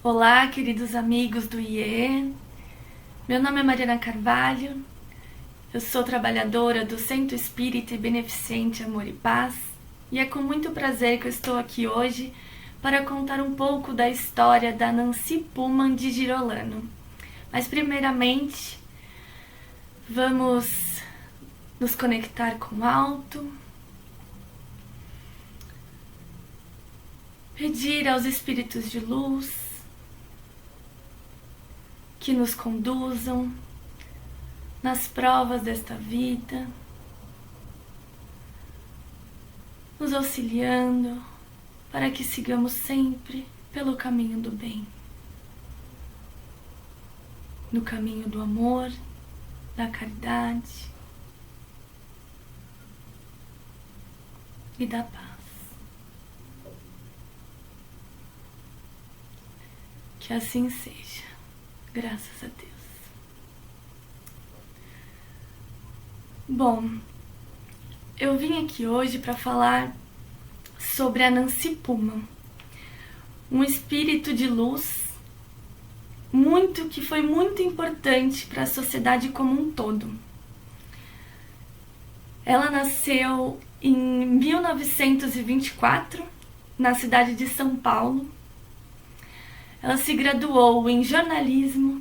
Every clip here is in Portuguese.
Olá, queridos amigos do IE. Meu nome é Mariana Carvalho. Eu sou trabalhadora do Centro Espírita e Beneficente Amor e Paz. E é com muito prazer que eu estou aqui hoje para contar um pouco da história da Nancy Pullman de Girolamo. Mas primeiramente, vamos nos conectar com o alto. Pedir aos espíritos de luz que nos conduzam nas provas desta vida, nos auxiliando para que sigamos sempre pelo caminho do bem, no caminho do amor, da caridade e da paz. Que assim seja, graças a Deus. Bom, eu vim aqui hoje para falar sobre a Nancy Pullman, um espírito de luz que foi muito importante para a sociedade como um todo. Ela nasceu em 1924, na cidade de São Paulo. Ela se graduou em jornalismo,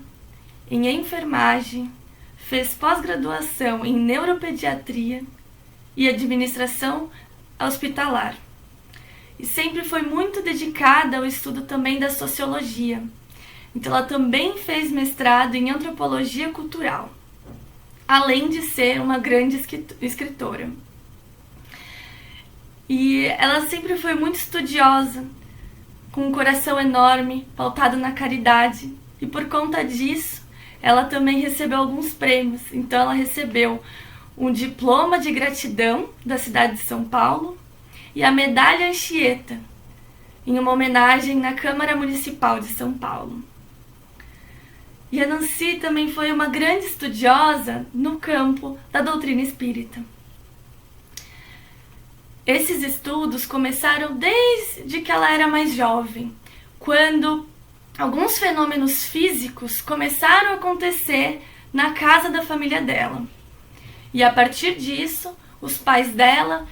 em enfermagem, fez pós-graduação em neuropediatria e administração hospitalar. E sempre foi muito dedicada ao estudo também da sociologia. Então ela também fez mestrado em antropologia cultural, além de ser uma grande escritora. E ela sempre foi muito estudiosa, com um coração enorme, pautado na caridade. E por conta disso, ela também recebeu alguns prêmios. Então ela recebeu um diploma de gratidão da cidade de São Paulo e a medalha Anchieta, em uma homenagem na Câmara Municipal de São Paulo. E a Nancy também foi uma grande estudiosa no campo da doutrina espírita. Esses estudos começaram desde que ela era mais jovem, quando alguns fenômenos físicos começaram a acontecer na casa da família dela. E a partir disso, os pais dela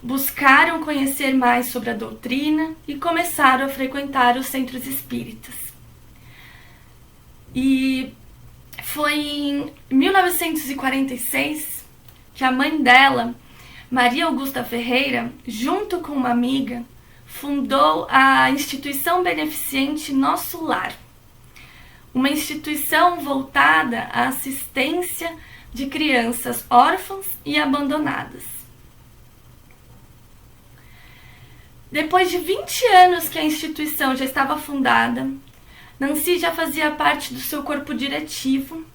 buscaram conhecer mais sobre a doutrina e começaram a frequentar os centros espíritas. E foi em 1946 que a mãe dela, Maria Augusta Ferreira, junto com uma amiga, fundou a instituição beneficente Nosso Lar, uma instituição voltada à assistência de crianças órfãs e abandonadas. Depois de 20 anos que a instituição já estava fundada, Nancy já fazia parte do seu corpo diretivo.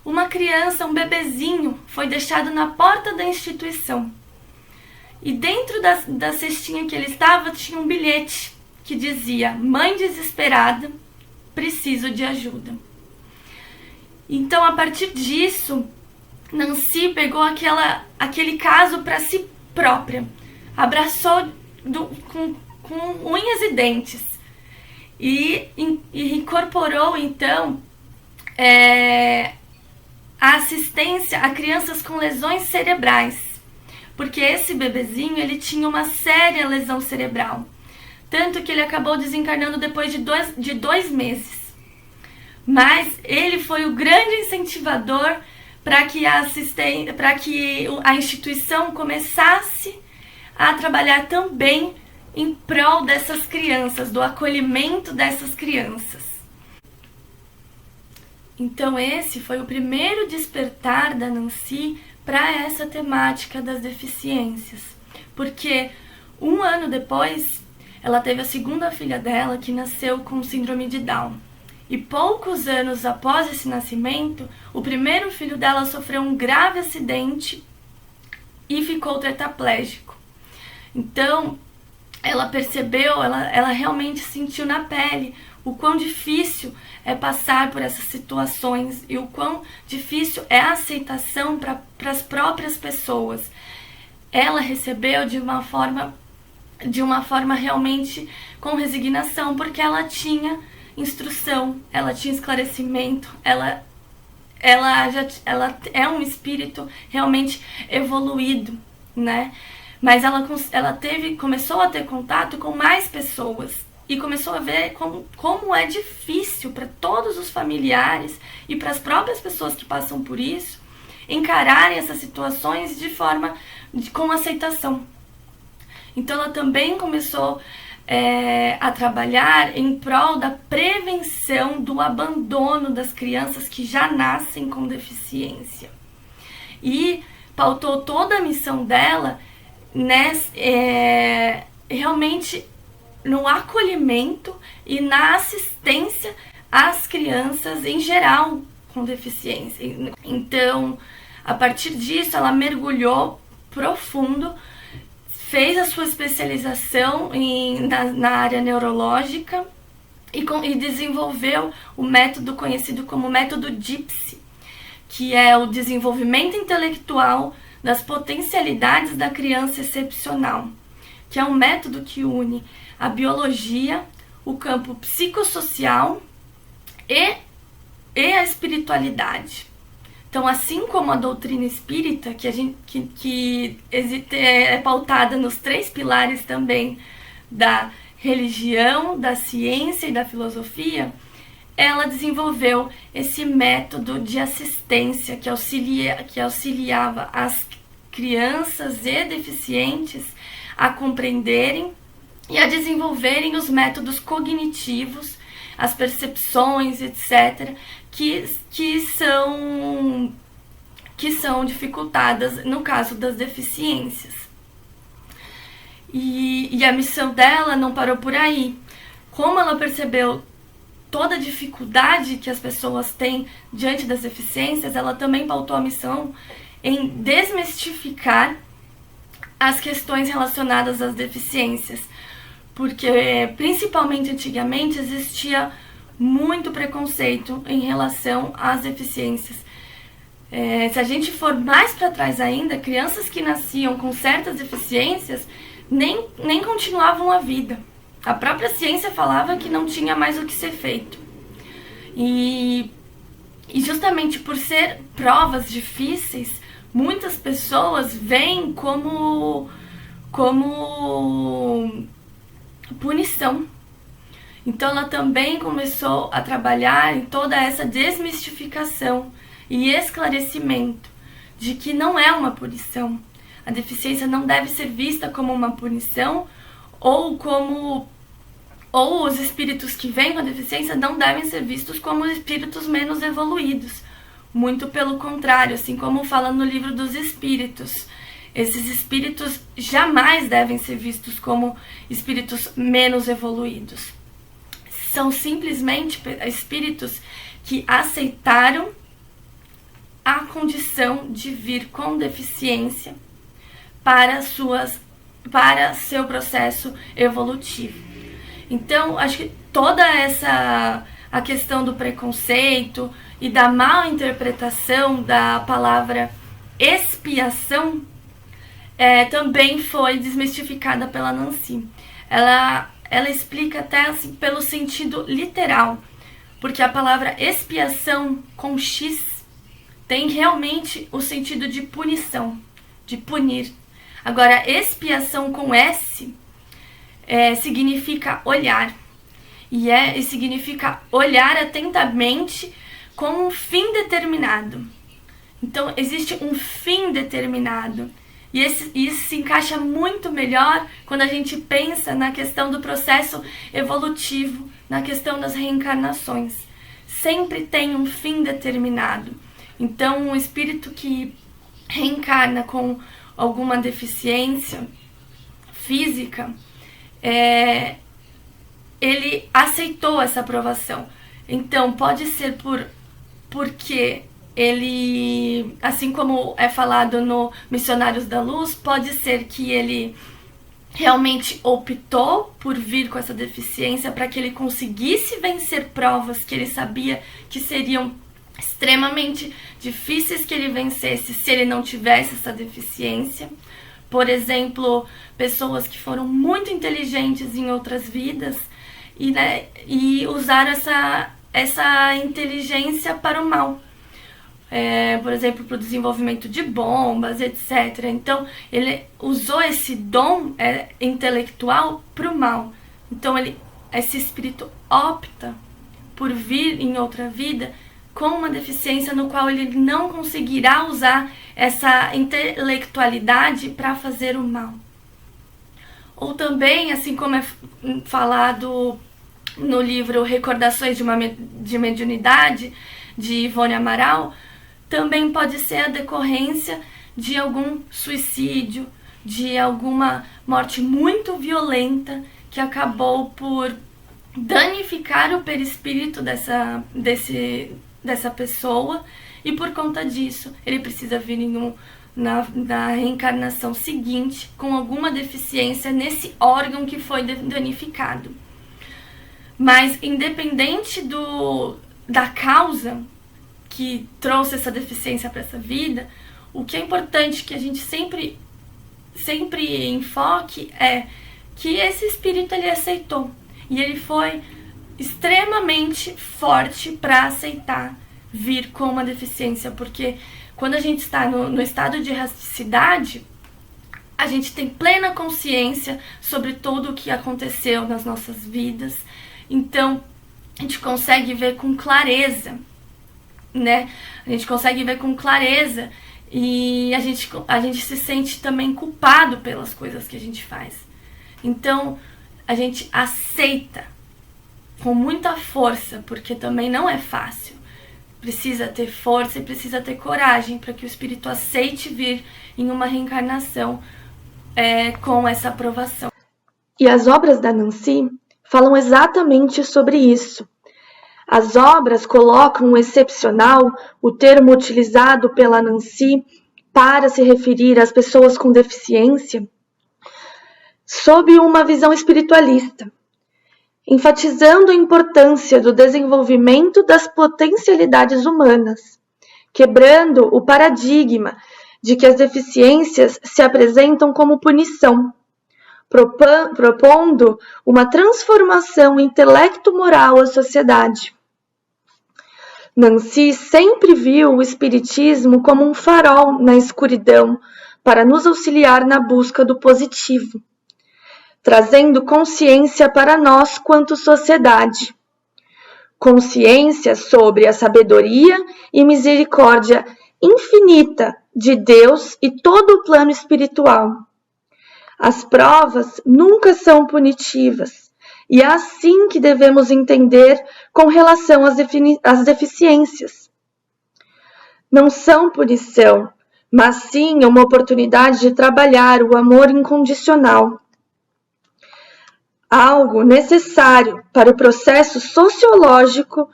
Uma criança, um bebezinho, foi deixado na porta da instituição. E dentro da cestinha que ele estava tinha um bilhete que dizia: "Mãe desesperada, preciso de ajuda". Então, a partir disso, Nancy pegou aquele caso para si própria, abraçou com unhas e dentes e incorporou, então, a assistência a crianças com lesões cerebrais, porque esse bebezinho ele tinha uma séria lesão cerebral, tanto que ele acabou desencarnando depois de dois meses. Mas ele foi o grande incentivador para que a instituição começasse a trabalhar também em prol dessas crianças, do acolhimento dessas crianças. Então esse foi o primeiro despertar da Nancy para essa temática das deficiências, porque um ano depois ela teve a segunda filha dela, que nasceu com síndrome de Down. E poucos anos após esse nascimento, o primeiro filho dela sofreu um grave acidente e ficou tetraplégico. Então ela percebeu, ela realmente sentiu na pele o quão difícil é passar por essas situações e o quão difícil é a aceitação para as próprias pessoas. Ela recebeu de uma forma de uma forma realmente com resignação, porque ela tinha instrução, ela tinha esclarecimento, ela é um espírito realmente evoluído, né? Mas ela começou a ter contato com mais pessoas e começou a ver como é difícil para todos os familiares e para as próprias pessoas que passam por isso encararem essas situações com aceitação. Então ela também começou a trabalhar em prol da prevenção do abandono das crianças que já nascem com deficiência. E pautou toda a missão dela realmente no acolhimento e na assistência às crianças em geral com deficiência. Então, a partir disso, ela mergulhou profundo, fez a sua especialização na área neurológica e desenvolveu o método conhecido como método DIPSI, que é o desenvolvimento intelectual das potencialidades da criança excepcional, que é um método que une a biologia, o campo psicossocial e a espiritualidade. Então, assim como a doutrina espírita, que é pautada nos 3 pilares também da religião, da ciência e da filosofia, ela desenvolveu esse método de assistência que auxiliava as crianças e deficientes a compreenderem e a desenvolverem os métodos cognitivos, as percepções, etc., que são dificultadas no caso das deficiências. E a missão dela não parou por aí. Como ela percebeu toda a dificuldade que as pessoas têm diante das deficiências, ela também pautou a missão em desmistificar as questões relacionadas às deficiências, porque principalmente antigamente existia muito preconceito em relação às deficiências. Se a gente for mais para trás ainda, crianças que nasciam com certas deficiências nem continuavam a vida. A própria ciência falava que não tinha mais o que ser feito. E justamente por ser provas difíceis, muitas pessoas veem como punição. Então ela também começou a trabalhar em toda essa desmistificação e esclarecimento de que não é uma punição. A deficiência não deve ser vista como uma punição ou os espíritos que vêm com a deficiência não devem ser vistos como espíritos menos evoluídos. Muito pelo contrário, assim como fala no livro dos espíritos. Esses espíritos jamais devem ser vistos como espíritos menos evoluídos. São simplesmente espíritos que aceitaram a condição de vir com deficiência para seu processo evolutivo. Então, acho que toda a questão do preconceito e da mal interpretação da palavra expiação também foi desmistificada pela Nancy. Ela explica até assim, pelo sentido literal, porque a palavra expiação com X tem realmente o sentido de punição, de punir. Agora, expiação com S significa olhar, e significa olhar atentamente com um fim determinado. Então, existe um fim determinado. E isso se encaixa muito melhor quando a gente pensa na questão do processo evolutivo, na questão das reencarnações. Sempre tem um fim determinado. Então, um espírito que reencarna com alguma deficiência física, ele aceitou essa aprovação. Então, pode ser porque ele, assim como é falado no Missionários da Luz, pode ser que ele realmente optou por vir com essa deficiência para que ele conseguisse vencer provas que ele sabia que seriam extremamente difíceis que ele vencesse se ele não tivesse essa deficiência. por exemplo, pessoas que foram muito inteligentes em outras vidas e usaram essa inteligência para o mal. Por exemplo, para o desenvolvimento de bombas, etc. Então, ele usou esse dom intelectual para o mal. Então, esse espírito opta por vir em outra vida com uma deficiência no qual ele não conseguirá usar essa intelectualidade para fazer o mal. Ou também, assim como é falado no livro Recordações de Mediunidade, de Ivone Amaral, também pode ser a decorrência de algum suicídio, de alguma morte muito violenta que acabou por danificar o perispírito dessa pessoa, e por conta disso ele precisa vir na reencarnação seguinte com alguma deficiência nesse órgão que foi danificado. Mas independente da causa que trouxe essa deficiência para essa vida, o que é importante que a gente sempre enfoque é que esse espírito ele aceitou, e ele foi extremamente forte para aceitar vir com uma deficiência, porque quando a gente está no estado de erraticidade, a gente tem plena consciência sobre tudo o que aconteceu nas nossas vidas, então a gente consegue ver com clareza, né? A gente consegue ver com clareza e a gente se sente também culpado pelas coisas que a gente faz. Então a gente aceita com muita força, porque também não é fácil. Precisa ter força e precisa ter coragem para que o espírito aceite vir em uma reencarnação com essa aprovação. E as obras da Nancy falam exatamente sobre isso. As obras colocam excepcional, o termo utilizado pela Nancy para se referir às pessoas com deficiência, sob uma visão espiritualista, enfatizando a importância do desenvolvimento das potencialidades humanas, quebrando o paradigma de que as deficiências se apresentam como punição, propondo uma transformação intelecto-moral à sociedade. Nancy sempre viu o espiritismo como um farol na escuridão para nos auxiliar na busca do positivo, trazendo consciência para nós quanto sociedade. Consciência sobre a sabedoria e misericórdia infinita de Deus e todo o plano espiritual. As provas nunca são punitivas, e é assim que devemos entender com relação às deficiências. Não são punição, mas sim uma oportunidade de trabalhar o amor incondicional. Algo necessário para o processo sociológico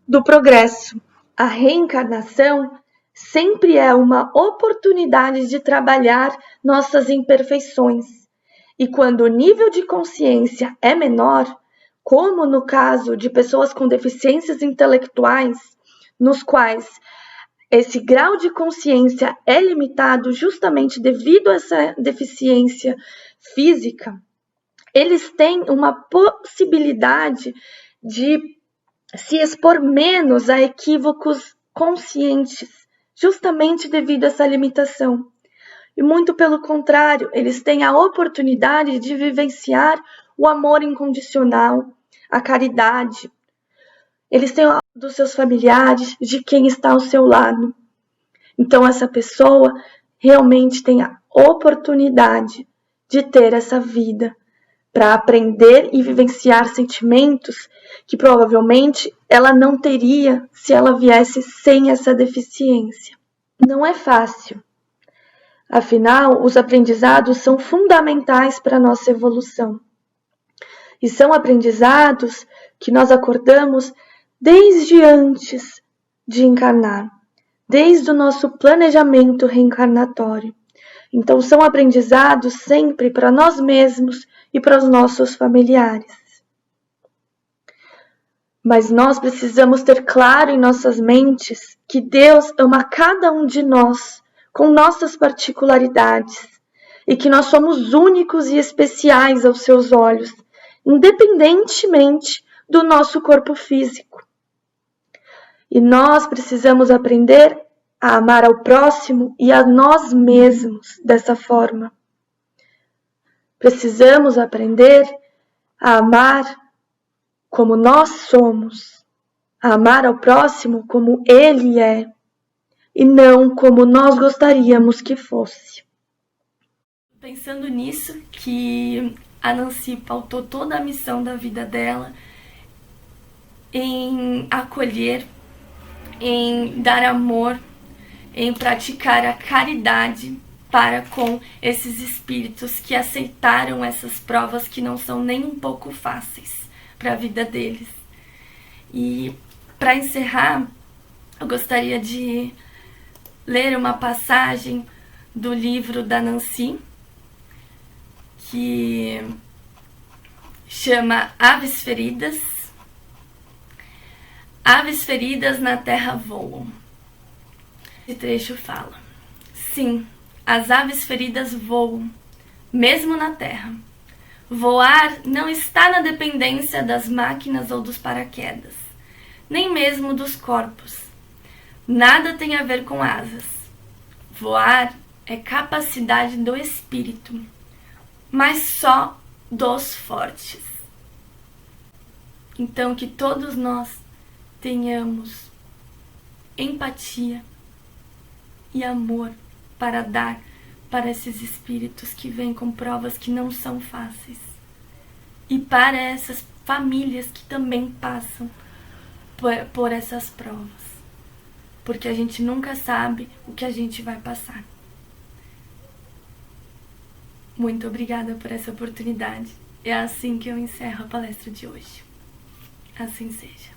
do progresso. A reencarnação sempre é uma oportunidade de trabalhar nossas imperfeições. E quando o nível de consciência é menor, como no caso de pessoas com deficiências intelectuais, nos quais esse grau de consciência é limitado justamente devido a essa deficiência física, eles têm uma possibilidade de se expor menos a equívocos conscientes, justamente devido a essa limitação. E muito pelo contrário, eles têm a oportunidade de vivenciar o amor incondicional, a caridade. Eles têm o amor dos seus familiares, de quem está ao seu lado. Então essa pessoa realmente tem a oportunidade de ter essa vida para aprender e vivenciar sentimentos que provavelmente ela não teria se ela viesse sem essa deficiência. Não é fácil. Afinal, os aprendizados são fundamentais para a nossa evolução. E são aprendizados que nós acordamos desde antes de encarnar, desde o nosso planejamento reencarnatório. Então, são aprendizados sempre para nós mesmos e para os nossos familiares. Mas nós precisamos ter claro em nossas mentes que Deus ama cada um de nós com nossas particularidades, e que nós somos únicos e especiais aos seus olhos, independentemente do nosso corpo físico. E nós precisamos aprender a amar ao próximo e a nós mesmos dessa forma. Precisamos aprender a amar como nós somos, a amar ao próximo como ele é, e não como nós gostaríamos que fosse. Pensando nisso, que a Nancy pautou toda a missão da vida dela em acolher, em dar amor, em praticar a caridade para com esses espíritos que aceitaram essas provas que não são nem um pouco fáceis para a vida deles. E para encerrar, eu gostaria de ler uma passagem do livro da Nancy, que chama Aves Feridas. Aves feridas na terra voam. Esse trecho fala: sim, as aves feridas voam, mesmo na terra. Voar não está na dependência das máquinas ou dos paraquedas, nem mesmo dos corpos. Nada tem a ver com asas. Voar é capacidade do espírito, mas só dos fortes. Então, que todos nós tenhamos empatia e amor para dar para esses espíritos que vêm com provas que não são fáceis, e para essas famílias que também passam por essas provas, porque a gente nunca sabe o que a gente vai passar. Muito obrigada por essa oportunidade. É assim que eu encerro a palestra de hoje. Assim seja.